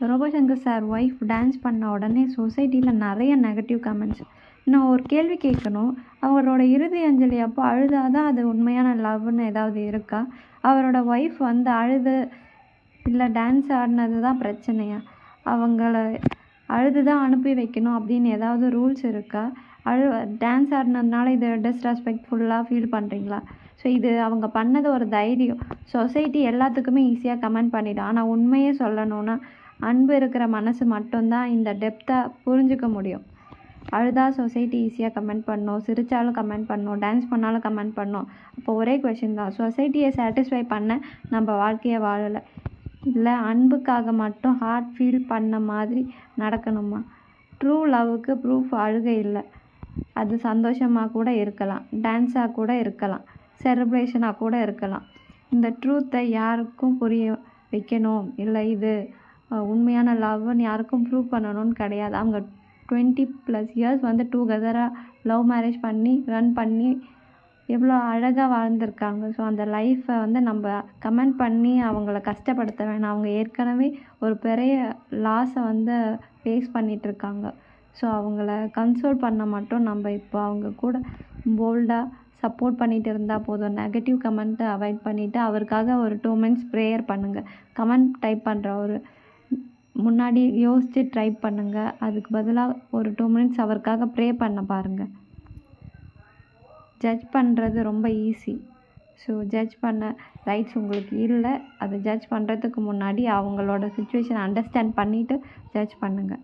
Robo Shankar sir wife dance பண்ண உடனே சொசைட்டியில் நிறைய நெகட்டிவ் கமெண்ட்ஸ். நான் ஒரு கேள்வி கேட்கணும். அவரோட இறுதி அஞ்சலி அப்போ அழுதாதான் அது உண்மையான லவ்னு ஏதாவது இருக்கா? அவரோட ஒய்ஃப் வந்து அழுது இல்லை டான்ஸ் ஆடினது தான் பிரச்சனையா? அவங்கள அழுது தான் அனுப்பி வைக்கணும் அப்படின்னு ஏதாவது ரூல்ஸ் இருக்கா? டான்ஸ் ஆடினதுனால இது டிஸ்ரெஸ்பெக்ட்ஃபுல்லாக ஃபீல் பண்ணுறீங்களா? ஸோ இது அவங்க பண்ணது ஒரு தைரியம். சொசைட்டி எல்லாத்துக்குமே ஈஸியாக கமெண்ட் பண்ணிடும். ஆனால் உண்மையே சொல்லணும்னா அன்பு இருக்கிற மனசு மட்டும்தான் இந்த டெப்த்தை புரிஞ்சுக்க முடியும். அழுதா சொசைட்டி ஈஸியாக கமெண்ட் பண்ணோம், சிரித்தாலும் கமெண்ட் பண்ணோம், டான்ஸ் பண்ணாலும் கமெண்ட் பண்ணோம். அப்போ ஒரே கொஷின் தான், சொசைட்டியை சாட்டிஸ்ஃபை பண்ண நம்ம வாழ்க்கையை வாழலை, இல்லை அன்புக்காக மட்டும் ஹார்ட் ஃபீல் பண்ண மாதிரி நடக்கணுமா? ட்ரூ லவ்வுக்கு ப்ரூஃப் அழுகை இல்லை. அது சந்தோஷமாக கூட இருக்கலாம், டான்ஸாக கூட இருக்கலாம், செலிப்ரேஷனாக கூட இருக்கலாம். இந்த ட்ரூத்தை யாருக்கும் புரிய வைக்கணும், இல்லை இது உண்மையான லவ்னு யாருக்கும் ப்ரூவ் பண்ணணும்னு கிடையாது. அவங்க 20+ இயர்ஸ் வந்து டுகெதராக லவ் மேரேஜ் பண்ணி ரன் பண்ணி எவ்வளோ அழகாக வாழ்ந்திருக்காங்க. ஸோ அந்த லைஃப்பை வந்து நம்ம கமெண்ட் பண்ணி அவங்கள கஷ்டப்படுத்த வேணாம். அவங்க ஏற்கனவே ஒரு பெரிய லாஸை வந்து ஃபேஸ் பண்ணிகிட்ருக்காங்க. ஸோ அவங்கள கன்சோல் பண்ண மட்டும் நம்ம இப்போ அவங்க கூட போல்டாக சப்போர்ட் பண்ணிகிட்டு இருந்தால் போதும். நெகட்டிவ் கமெண்ட்டை அவாய்ட் பண்ணிவிட்டு அவருக்காக ஒரு 2 minutes ப்ரேயர் பண்ணுங்கள். கமெண்ட் டைப் பண்ணுற ஒரு முன்னாடி யோசித்து ட்ரை பண்ணுங்கள். அதுக்கு பதிலாக ஒரு 2 minutes அவருக்காக ப்ரே பண்ண பாருங்கள். ஜட்ஜ் பண்ணுறது ரொம்ப ஈஸி. ஸோ ஜட்ஜ் பண்ண ரைட்ஸ் உங்களுக்கு இல்லை. அதை ஜட்ஜ் பண்ணுறதுக்கு முன்னாடி அவங்களோட சுச்சுவேஷனை அண்டர்ஸ்டாண்ட் பண்ணிவிட்டு ஜட்ஜ் பண்ணுங்கள்.